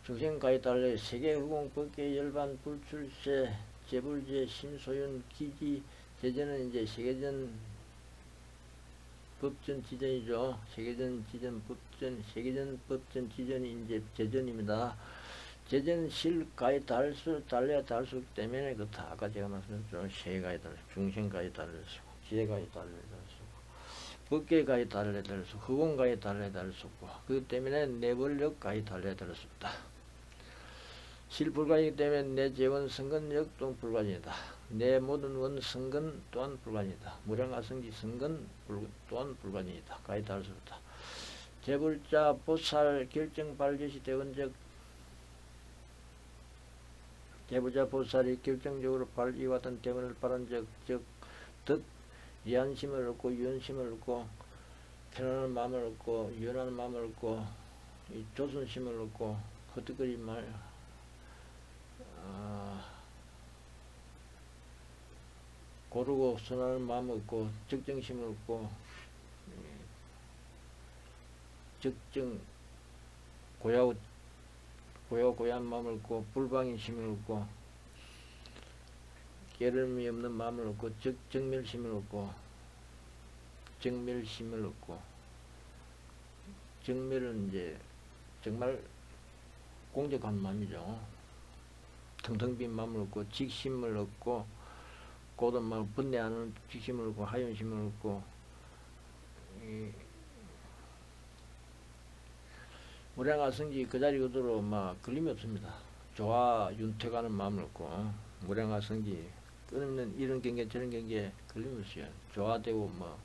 중생 가히 달려 세계 허공 법계 열반 불출세 재불제 심소연 기지 제전은 이제 세계전 법전 지전이죠. 세계전 지전 법전 세계전 법전 지전이 이제 제전입니다. 제전실 가히 달려야 닿을 수 없기 때문에 그렇다. 아까 제가 말씀드렸죠. 세 가히 달려, 중생 가히 달려 수 없고, 지혜 가히 달려 수 없고, 법계 가히 달려 수 없고, 허공 가히 달려 수 없고, 그렇기 때문에 내벌력 가히 달려 수 없다. 실불가이기 때문에 내 재원 성근력 또한 불가진이다. 내 모든 원 성근 또한 불가진이다. 무량아성지 성근 또한 불가진이다. 가히 닿을 수 없다. 재불자 보살 결정 발제시 대원적 재불자 보살이 결정적으로 발휘왔던 대원을 바란 즉 이한심을 얻고 유연심을 얻고 편안한 마음을 얻고 유연한 마음을 얻고 조선심을 얻고 헛되거리 말 고르고 선하는 마음 없고 적정심을 없고 적정 고야고야한 마음을 얻고 불방인심을 얻고 깨름이 없는 마음을 얻고 정멸심을 얻고 정멸심을 얻고 정멸은 이제 정말 공적한 마음이죠. 텅텅 빈 마음을 얻고 직심을 얻고 고든 마음 번뇌하는 직심을 얻고 하윤심을 얻고 무량하성지 그 자리 그대로 막 걸림이 없습니다. 조화 윤택하는 마음을 얻고 무량하성지 끊임없는 이런 경계 저런 경계에 걸림이 없어요. 조화되고 뭐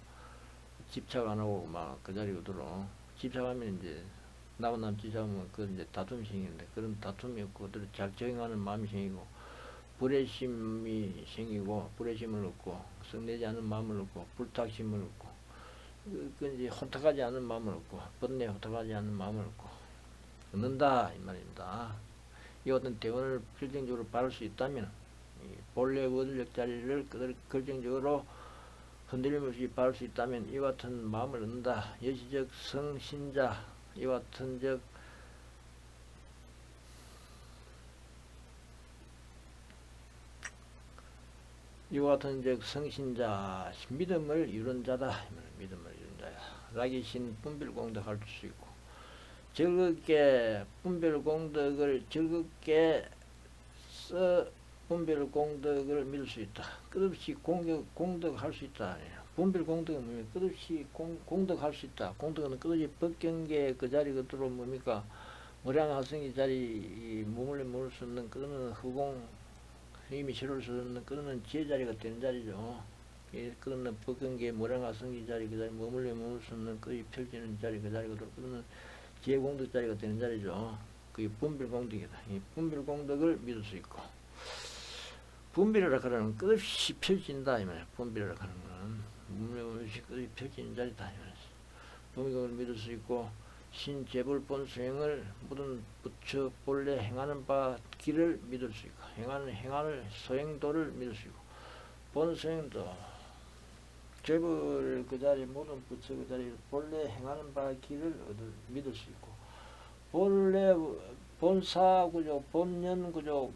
집착 안 하고 막 그 자리 그대로 집착하면 이제 나고 남 집착하면 그 이제 다툼이 생기는데 그런 다툼이 없고 그대로 잘 적응하는 마음이 생기고 불의심이 생기고 불의심을 얻고 성내지 않는 마음을 얻고 불탁심을 얻고 그 이제 호탁하지 않는 마음을 얻고 번뇌 호탁하지 않는 마음을 얻고 얻는다 이 말입니다. 이 어떤 대원을 결정적으로 바를 수 있다면 본래 원력 자리를 그대로 결정적으로 흔들림 없이 바를 수 있다면 이와 같은 마음을 얻는다. 여시적 성신자 이와 같은 적 이와 같은 즉 성신자 믿음을 이룬 자다. 믿음을 이룬 자야. 라기신 분별공덕할 수 있고 즐겁게 분별공덕을 즐겁게 분별공덕을 믿을 수 있다. 끝없이 공덕할 수 있다. 분별공덕은 뭡니까? 끝없이 공덕할 수 있다. 공덕은 끝없이 법경계 그 자리 그대로 뭡니까? 무량하성이 자리 머물러 머물 수 없는 그런 허공 힘이 실을 수 없는 그런 지혜 자리가 되는 자리죠. 그런 법경계 무량하성이 자리 그 자리 머물러 머물 수 없는 거의 펼치는 자리 그 자리 그대로 그런 지혜 공덕 자리가 되는 자리죠. 그게 분별공덕이다. 이 분별공덕을 믿을 수 있고 분별이라 하는 끝없이 펼친다 이 말이야. 분별이라 하는 거는 무명없이 끝없이 펼치는 자리다 이 말이야. 분별공덕을 믿을 수 있고 신재불 본수행을 모든 부처 본래 행하는 바 길을 믿을 수 있고 행하는 소행도를 믿을 수 있고 본수행도 재불 그 자리 모든 부처 그 자리 본래 행하는 바 길을 믿을 수 있고 본래 본사구조 본연구조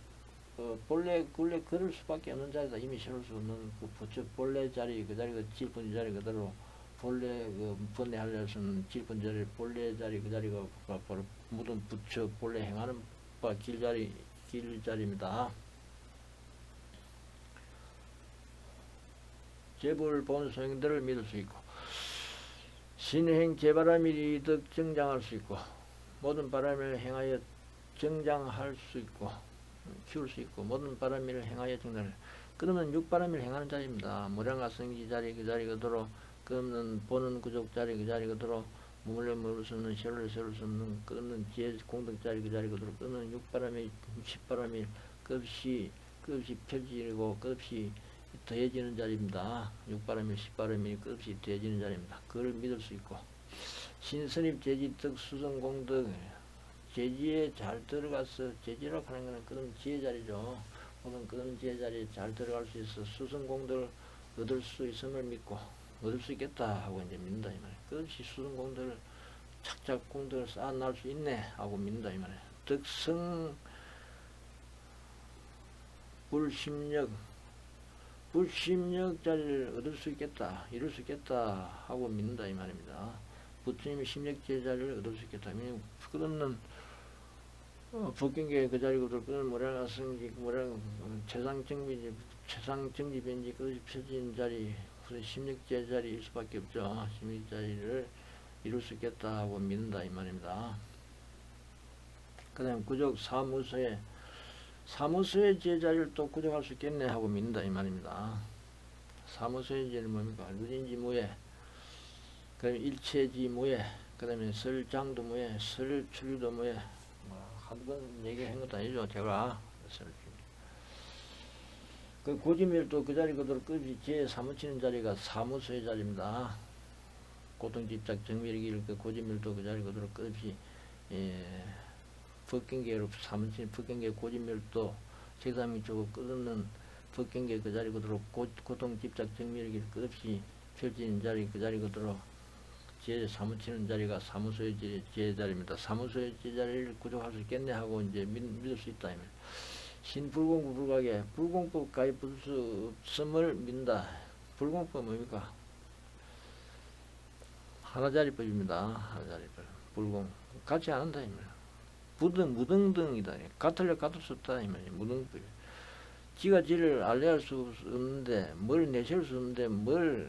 본래 걸을 수밖에 없는 자리다. 이미 실을 수 없는 그 부처 본래 자리 그 자리 그 질펀 자리 그대로 본래 그 번뇌하려 수는 질펀 자리 본래 자리 그 자리가 바로 모든 부처 본래 행하는 바 길자리입니다. 재불 본소행들을 믿을 수 있고 신행 재바람이 이득 정장할 수 있고 모든 바람을 행하여 정장할 수 있고 키울 수 있고 모든 바람일을 행하여 정장을 그러면 육바람일 행하는 자리입니다. 무량하성지 자리 그 자리 그대로 그러면 보는 구족 자리 그 자리 그대로 머물러 머물 수 없는 세월 세울 수 없는 끊는 지혜 공덕 자리 그 자리 그대로 끊는 육바람일 십바람일 끝없이 펼치고 끝없이 더해지는 자리입니다. 육바람일 십바람일 끝없이 더해지는 자리입니다. 그걸 믿을 수 있고 신선입 제지득 수성공덕 제지에 잘 들어가서 제지라고 하는 것은 그런 지혜 자리죠. 혹은 그런 지혜 자리에 잘 들어갈 수 있어 수성공덕을 얻을 수 있음을 믿고 얻을 수 있겠다 하고 이제 믿는다 이 말이에요. 그것이 수성공덕을 착착 공덕을 쌓아날 수 있네 하고 믿는다 이 말이에요. 득성 불심력 자리를 얻을 수 있겠다 이룰 수 있겠다 하고 믿는다 이 말입니다. 부처님의 심력제 자리를 얻을 수 있겠다. 그런 법경계 그 자리고도 그런 무량하성지 최상정지변지 그것이 펴진 자리 그래서 심력제 자리일 수밖에 없죠. 심력 자리를 이룰 수 있겠다 하고 믿는다 이 말입니다. 그 다음 구족 사무소의 제자리를 또 구족할 수 있겠네 하고 믿는다 이 말입니다. 사무소의 제는 뭡니까? 누진지무예 그 다음에 일체지무예 그 다음에 설장도무예 설출도무예 한번 얘기한 것도 아니죠. 제가 그 고지밀도 그 자리 그대로 끝이 제 사무치는 자리가 사무소의 자리입니다. 고통집착 정밀길 그 고지밀도 그 자리 그대로 끝이 법경계로 사무치는 법경계 고지밀도 제삼이 주고 끊는 법경계 그 자리 그대로 고통 집착 정밀하게 끝없이 펼치는 자리 그 자리 그대로 제 사무치는 자리가 사무소의 제 자리입니다. 사무소의 제 자리를 구족할 수 있겠네 하고 이제 믿을 수 있다. 신불공부 불가게 불공법 가입 부수 없음을 믿는다. 불공법 뭡니까? 하나자리법입니다. 하나자리법. 불공 같이 안 한다. 무등등이다. 같을래 같을 수 없다. 무등법. 지가 지를 알레할 수 없는데 뭘 내세울 수 없는데 뭘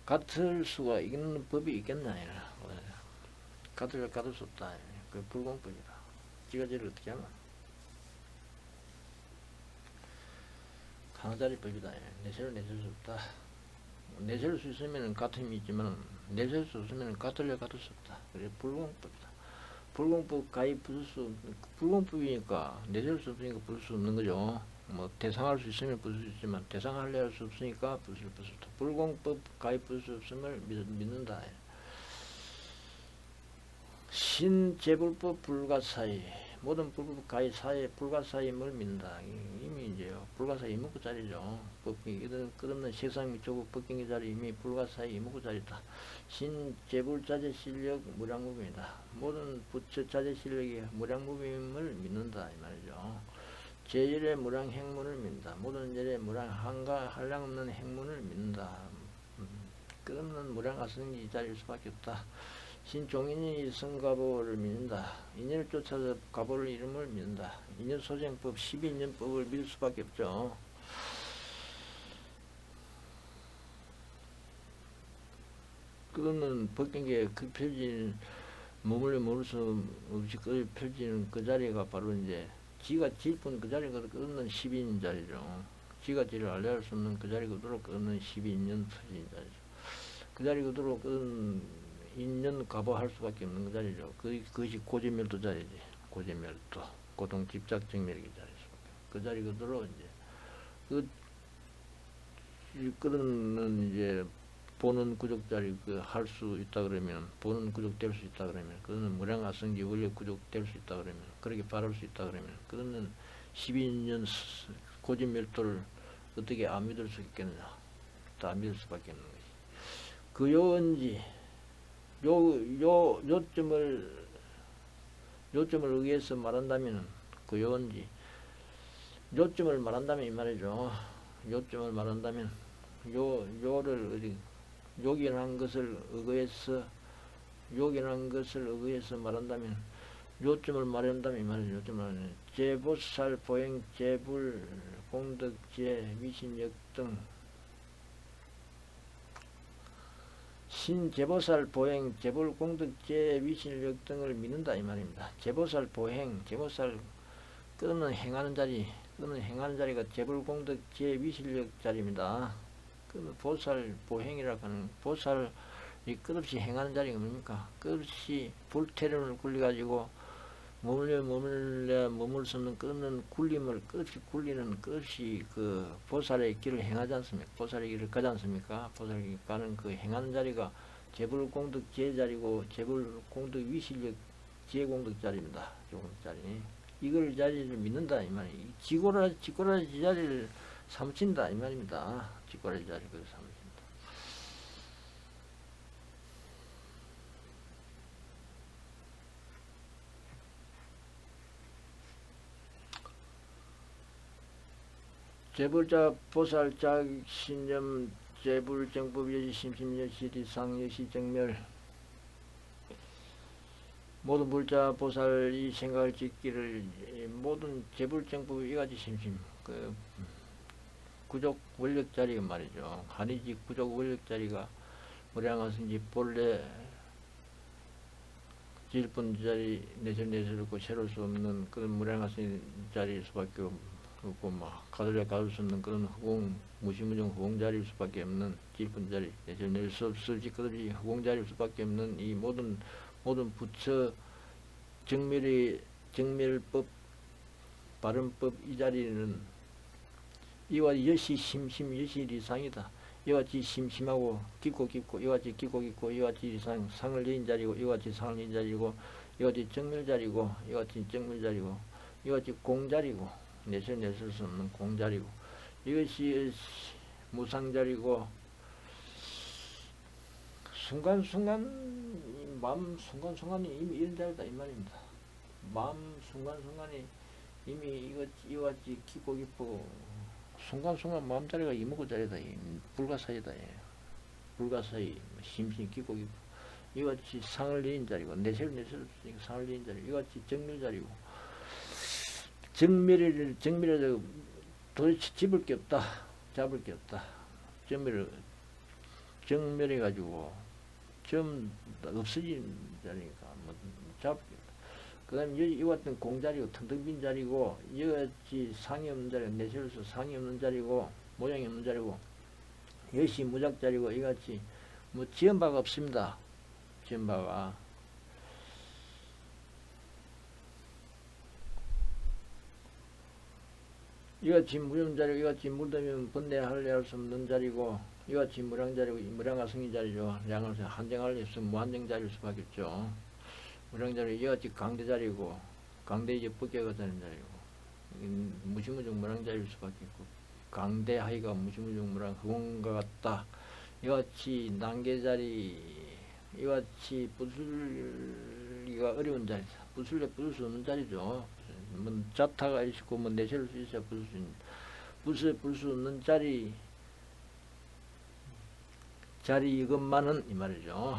같을 수가 있는 법이 있겠나. 같을래 같을 수 없다. 그 불공법이다. 지가 지를 어떻게 하나. 하나자리법이다. 내세울 수 없다. 내세울 수 있으면 같음이 있지만 내세울 수 없으면 같을래 같을 수 없다. 그래 불공법이다. 불공법 가입 부술 수 불공법이니까 내세울 수 없으니까 부술 수 없는 거죠. 뭐 대상할 수 있으면 부술 수 있지만 대상하려 할 수 없으니까 부술 수 없다. 불공법 가입 부술 수 없음을 믿는다. 신재불법 불가사의 모든 불법 가입 사의 불가사임을 믿는다. 이미 이제요 불가사의 이목구 자리죠. 법경이 끝없는 세상 미초국 법경의 자리 이미 불가사의 이목구 자리다. 신재불자재 실력 무량무비입니다. 모든 부처 자재 실력이 무량무비임을 믿는다 이 말이죠. 제일의 무량 행문을 믿는다. 모든 열의 무량 한가 한량 없는 행문을 믿는다. 끝없는 무량가성이 이 자리일 수밖에 없다. 신종인이 성가보를 믿는다. 인연을 쫓아서 가보를 이름을 믿는다. 인연소생법 12인연법을 믿을 수밖에 없죠. 그거는 법경계에 그 펼치는 머물 수 없이 그 펼치는 그 자리가 바로 이제 지가 질뿐 그 자리가 끝없는 12인 자리죠. 지가 지를 알려할 수 없는 그 자리 그대로 끝없는 12인연 터진 자리죠. 그 자리 그대로 끝없는 인연 가보할 수밖에 없는 그 자리죠. 그것이 고재멸도 자리지. 고재멸도 고통 집착 정멸의 자리죠. 그 자리 그대로 이제 그거는 이제 보는 구족 자리 할 수 있다 그러면 보는 구족 될 수 있다 그러면 그거는 무량아성지 원력 구족 될 수 있다 그러면 그렇게 바랄 수 있다 그러면 그거는 12년 고재멸도를 어떻게 안 믿을 수 있겠느냐. 다 믿을 수밖에 없는 거지. 그 요언지 요점을 의해서 말한다면 그 요언지 요점을 말한다면 이 말이죠. 요점을 말한다면 요를 어디 요긴한 것을 의해서 말한다면 요점을 말한다면 이 말이죠. 요점을 말하면 제보살 보행 제불 공덕제 미신역 등 신제보살 보행, 제불공덕제 위신력 등을 믿는다 이 말입니다. 제보살 보행, 제보살 끝없는 행하는 자리가 제불공덕제 위신력 자리입니다. 그 보살 보행이라고 하는 보살이 끝없이 행하는 자리가 뭡니까? 끝없이 불태론을 굴려가지고 머물 수 없는 끝없는 굴림을 끝없이 굴리는 끝없이 그 보살의 길을 행하지 않습니까? 보살의 길을 가지 않습니까? 보살의 길 가는 그 행하는 자리가 제불공덕 제자리고 제불공덕 위실력 제공덕 자리입니다. 제공덕 자리. 이걸 자리를 믿는다 이 말이에요. 지고라지 자리를 삼친다 이 말입니다. 지고라지 자리를 삼친다. 제불자 보살자 신념 제불정법 여시 심심여시 상여시 정멸 모든 불자 보살이 생각을 짓기를 모든 제불정법 이가지 심심 그 구족 원력 자리가 말이죠. 한이지 구족 원력 자리가 무량하신지 본래 질분 자리 내설고 새로울 수 없는 그런 무량하신 자리일 수밖에 없고 막 가둘려 가둘 수 없는 그런 무시무정 허공 자리일 수밖에 없는 질분 자리 내설 수 없을지 끝없이 허공 자리일 수밖에 없는 이 모든 부처 정멸법 바른법 이 자리는 이와 여시 심심 여시 이상이다. 이와 같이 심심하고 깊고 이와 같이 깊고 이와 같이 상을 내인 자리고 이와 같이 상을 내인 자리고 이와 같이 정멸 자리고 이와 같이 정멸 자리고 이와 같이 공자리고 내실 수 없는 공자리고, 이것이 무상자리고, 순간순간 마음 순간순간이 이미 이런 자리다 이 말입니다. 마음 순간순간이 이미 이같이 깊고 깊고, 순간순간 마음자리가 이목구 자리다. 불가사의다. 불가사의 심신이 깊고 깊고, 이같이 상을 내린 자리고, 내실 상을 내린 자리고, 이같이 정밀 자리고, 정밀을 도대체 집을 게 없다. 잡을 게 없다. 정밀해가지고 좀 없어진 자리니까 뭐 잡을 게 없다. 그 다음에 이와 같은 공자리고, 텅텅 빈 자리고, 이같이 상이 없는 자리고, 내실로서 상이 없는 자리고, 모양이 없는 자리고, 이것이 무작자리고, 이같이 뭐 지은 바가 없습니다. 지은 바가. 이같이 무념자리고, 이같이 물들면 번뇌하려 할 수 없는 자리고, 이같이 무량자리고, 무량화성의 자리죠. 양을 한정할 수 없으면 무한정자리일 수밖에 없죠. 무량자리, 이같이 강대자리고, 강대 이제 벗겨가 되는 자리고, 무시무중 무량자리일 수밖에 없고, 강대하기가 무시무중 무량 흑원과 같다. 이같이 난계자리, 이같이 부술기가 어려운 자리다. 부술 수 없는 자리죠. 뭐 자타가 있고 뭐 내실 수 있어야 부술 수 없는 자리 이것만은 이 말이죠.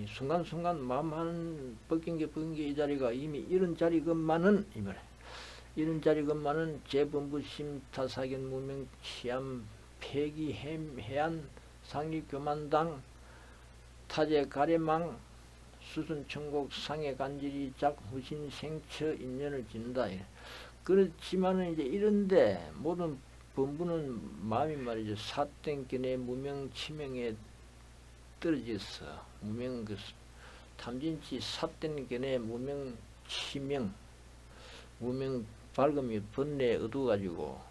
순간순간 마음 한 벗긴 게 이 자리가 이미 이런 자리 것만은 이 말이에요. 이런 자리 것만은 재본부심 타사견 무명 치암 폐기 해안 상리 교만당 타제 가래망 수순천곡 상해 간질이 작 후신 생처 인연을 짓는다. 그렇지만은 이제 이런데 모든 본부는 마음이 말이죠. 사땡견의 무명 치명에 떨어졌어. 무명 그 탐진치 사땡견의 무명 치명, 무명 밝음이 번뇌에 얻어가지고,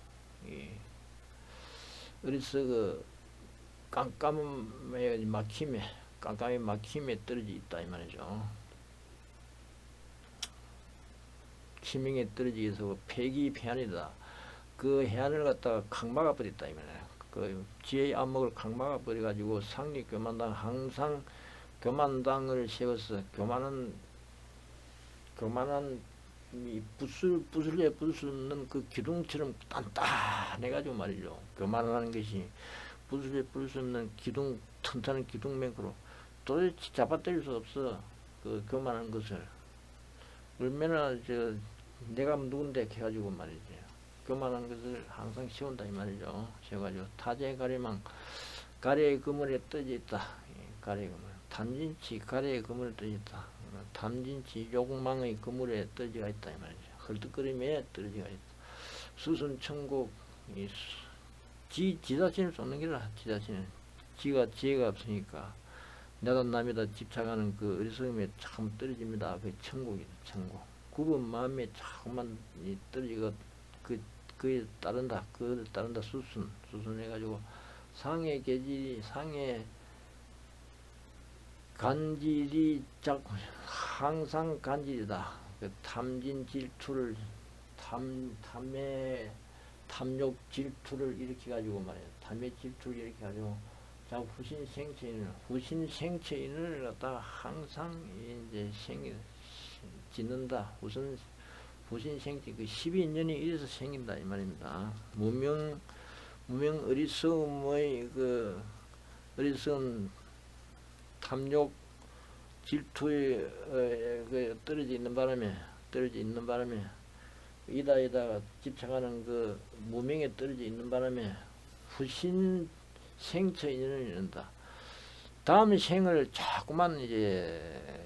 그래서 그 깜깜해 막힘에 떨어져 있다 이 말이죠. 치명에 떨어지게서 폐기폐안이다. 그 해안을 갖다가 강막아 버렸다 이 말이야. 그 지혜의 안목을 강막아 버려가지고 상리 교만당 항상 교만당을 세워서 교만한 부술에 부술 수 없는 그 기둥처럼 단단해가지고 말이죠. 교만하는 것이 부술에 부술 수 없는 기둥 튼튼한 기둥맹으로 도대체 잡아떨릴 수 없어. 그 교만한 것을 얼마나 내가 누군데 해가지고 말이지. 교만한 것을 항상 세운다 이 말이죠. 세워가지고 타제 가래망 가래의 그물에 떠져 있다. 가래의 그물. 탐진치 가래의 그물에 떠져 있다. 탐진치 욕망의 그물에 떠져 있다 이 말이죠. 헐떡거림에 떨어져 있다. 수순천국 지 자신을 쫓는 게라. 지 자신은 지가 지혜가 없으니까 나다 남이다 집착하는 그 어리석음에 참 떨어집니다. 그 천국이다. 천국. 굽은 마음에 자꾸만 떨어지고 그에 따른다. 그에 따른다. 수순해가지고 상의 계질이 상의 간질이 자꾸 항상 간질이다. 그 탐진 질투를 탐욕 질투를 일으켜가지고 말이야. 탐욕 질투를 일으켜가지고 자꾸 후신생처인을 갖다가 항상 이제 짓는다. 후신생처 그 12인연이 이래서 생긴다 이 말입니다. 무명 어리석음의 그 어리석은 탐욕 질투에 떨어져 있는 바람에 이다가 집착하는 그 무명에 떨어져 있는 바람에 후신 생처 인연을 이룬다. 다음 생을 자꾸만 이제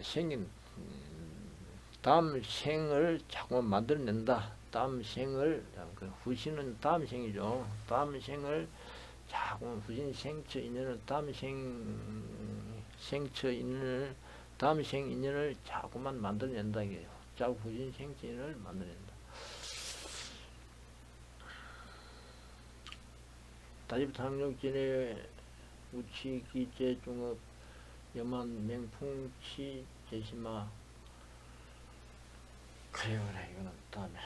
다음 생을 자꾸만 만들어낸다. 다음 생을 그 후신은 다음 생이죠. 다음 생을 자꾸만 후신 생처 인연을 다음 생처 인연을 다음 생 인연을 자꾸만 만들어낸다 이게요. 자꾸 후신 생처 인연을 만들어낸다. 다집탕력진의 우치 기재 중업 염한 맹풍치 제시마 그래 이거는 다음에